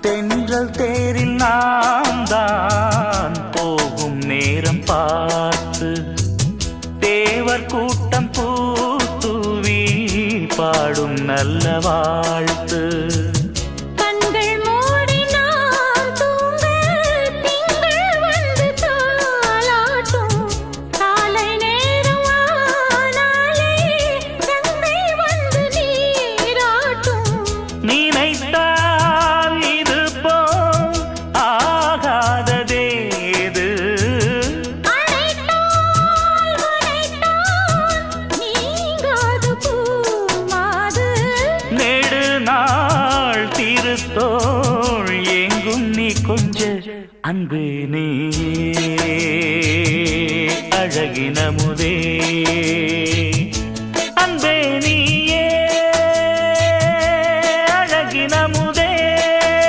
தென்றல் தேரில் நாம் தான் போகும் நேரம் பார்த்து தேவர் கூட்டம் பூத்தூவி பாடும் நல்ல வாழ்த்து. நினைத்தால் இது போல் ஆகாததேது, நெடுநாள் திருத்தோள் எங்கும் நீ கொஞ்ச அன்பு நீ அழகினமுதே.